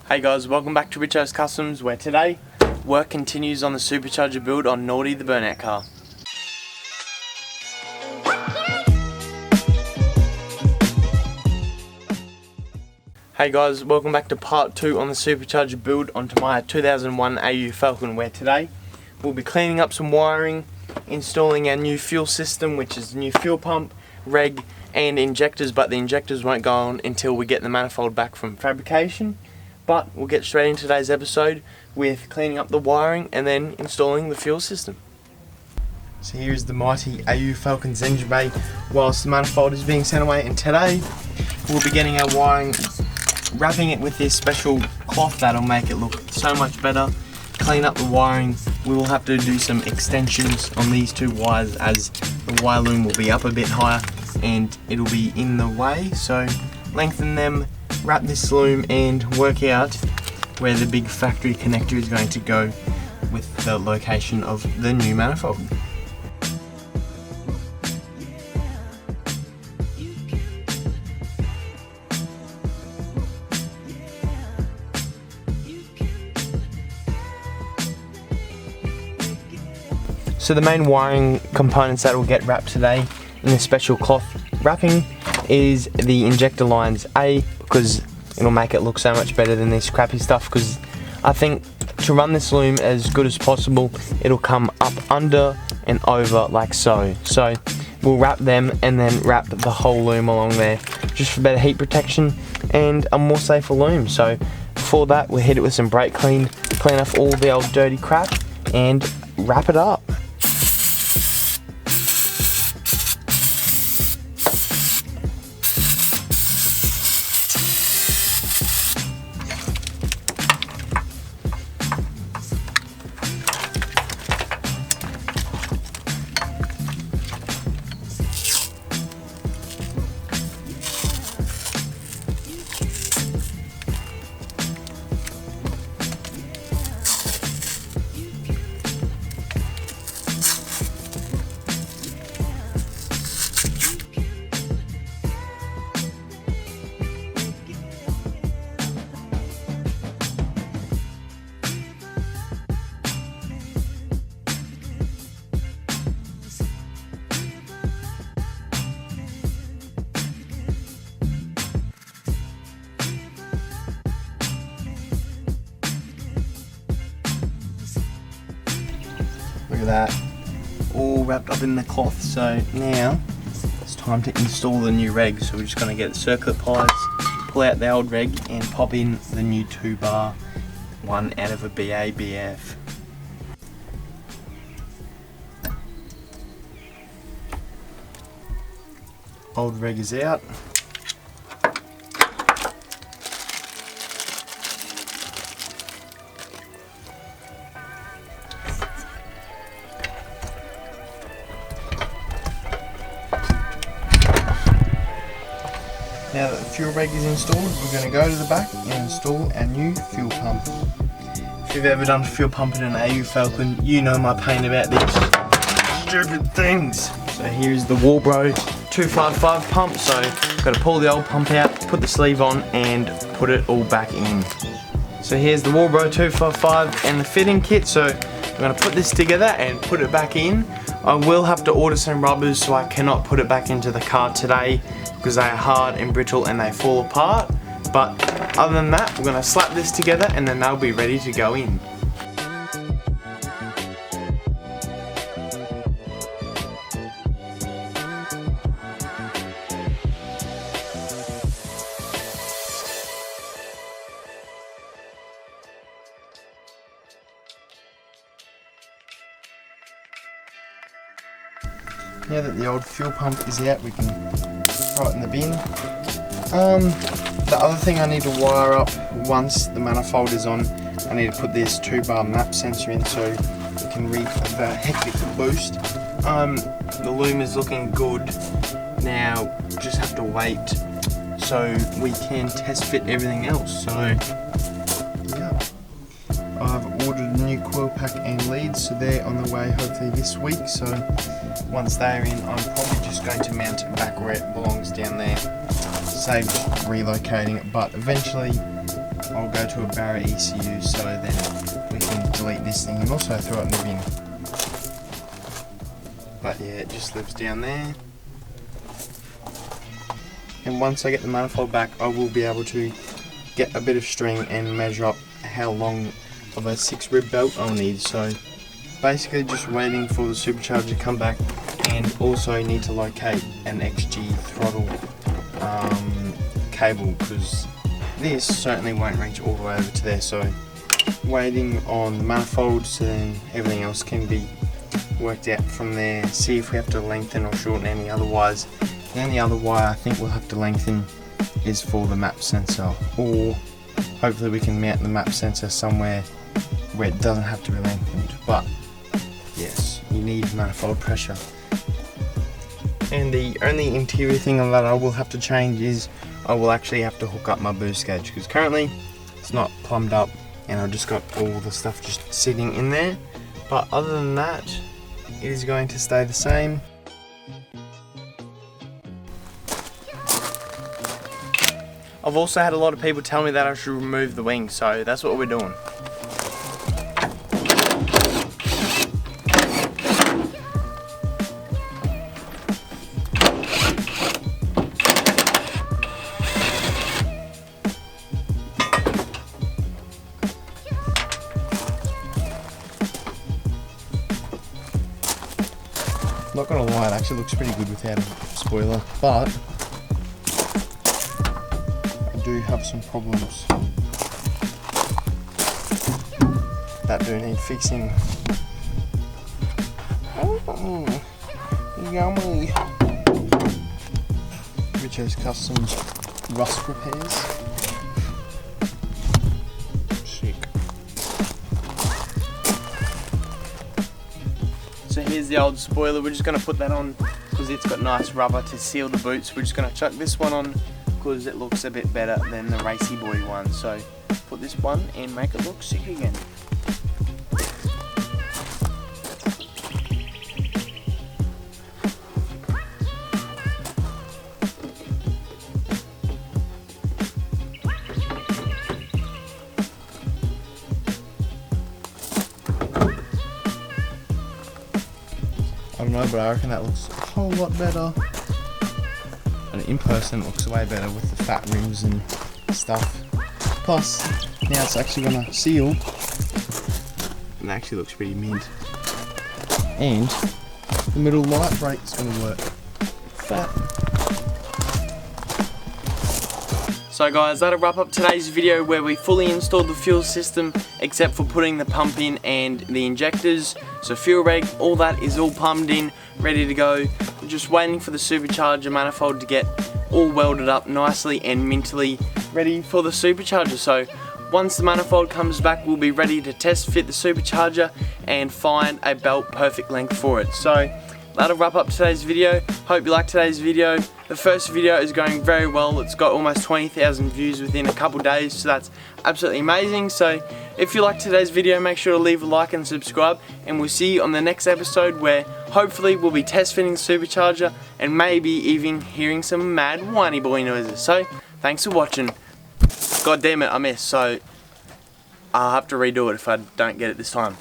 Hey guys, welcome back to Richo's Customs, where today work continues on the supercharger build on Naughty the burnout car. Hey guys, welcome back to part 2 on the supercharger build onto my 2001 AU Falcon, where today we'll be cleaning up some wiring, installing our new fuel system, which is the new fuel pump, reg and injectors, but the injectors won't go on until we get the manifold back from fabrication. But we'll get straight into today's episode with cleaning up the wiring and then installing the fuel system. So here's the mighty AU Falcon's engine bay whilst the manifold is being sent away, and today we'll be getting our wiring, wrapping it with this special cloth that'll make it look so much better. Clean up the wiring. We will have to do some extensions on these two wires as the wire loom will be up a bit higher and it'll be in the way, so lengthen them, wrap this loom and work out where the big factory connector is going to go with the location of the new manifold. So the main wiring components that will get wrapped today in this special cloth wrapping is the injector lines A, because it'll make it look so much better than this crappy stuff, because I think to run this loom as good as possible it'll come up under and over like so. So we'll wrap them and then wrap the whole loom along there just for better heat protection and a more safer loom. So before that we'll hit it with some brake clean off all the old dirty crap and wrap it up. Look at that, all wrapped up in the cloth. So now it's time to install the new reg. So we're just going to get the circuit pliers, pull out the old reg and pop in the new 2-bar one out of a BABF. Old reg is out. Now that the fuel reg is installed, we're going to go to the back and install our new fuel pump. If you've ever done fuel pump in an AU Falcon, you know my pain about these stupid things. So here's the GroPro 255 pump. So got to pull the old pump out, put the sleeve on and put it all back in. So here's the GroPro 255 and the fitting kit. So I'm going to put this together and put it back in. I will have to order some rubbers, so I cannot put it back into the car today because they are hard and brittle and they fall apart. But other than that, we're going to slap this together and then they'll be ready to go in. Now that the old fuel pump is out, we can throw it in the bin. The other thing I need to wire up once the manifold is on, I need to put this 2-bar map sensor in so we can read the hectic boost. The loom is looking good. Now just have to wait so we can test fit everything else. So yeah, I've ordered a new coil pack and leads, so they're on the way hopefully this week. So once they're in, I'm probably just going to mount it back where it belongs down there. Save relocating it, but eventually I'll go to a Barra ECU so then we can delete this thing and also throw it in the bin. But yeah, it just lives down there. And once I get the manifold back, I will be able to get a bit of string and measure up how long of a 6 rib belt I'll need. So basically just waiting for the supercharger to come back, and also need to locate an XG throttle cable, because this certainly won't reach all the way over to there. So waiting on the manifold so then everything else can be worked out from there, see if we have to lengthen or shorten any other wires. The only other wire I think we'll have to lengthen is for the map sensor, or hopefully we can mount the map sensor somewhere where it doesn't have to be lengthened. But yes, you need manifold pressure. And the only interior thing that I will have to change is I will actually have to hook up my boost gauge, because currently it's not plumbed up and I've just got all the stuff just sitting in there. But other than that, it is going to stay the same. I've also had a lot of people tell me that I should remove the wing, so that's what we're doing. Not gonna lie, it actually looks pretty good without a spoiler, but I do have some problems that do need fixing. Oh, yummy. Richo's Customs rust repairs. Sick. So here's the old spoiler. We're just going to put that on because it's got nice rubber to seal the boots. We're just going to chuck this one on because it looks a bit better than the Racy Boy one. So put this one and make it look sick again. I don't know, but I reckon that looks a whole lot better. And in person it looks way better with the fat rims and stuff. Plus, now it's actually gonna seal. And it actually looks pretty mint. And the middle light brake is gonna work. Fat. So guys, that'll wrap up today's video where we fully installed the fuel system except for putting the pump in and the injectors. So fuel reg, all that is all pumped in, ready to go. We're just waiting for the supercharger manifold to get all welded up nicely and mintily ready for the supercharger. So once the manifold comes back, we'll be ready to test fit the supercharger and find a belt perfect length for it. So that'll wrap up today's video. Hope you liked today's video. The first video is going very well. It's got almost 20,000 views within a couple days, so that's absolutely amazing. So if you liked today's video, make sure to leave a like and subscribe, and we'll see you on the next episode where hopefully we'll be test fitting the supercharger and maybe even hearing some mad whiny boy noises. So thanks for watching. God damn it, I missed, so I'll have to redo it if I don't get it this time.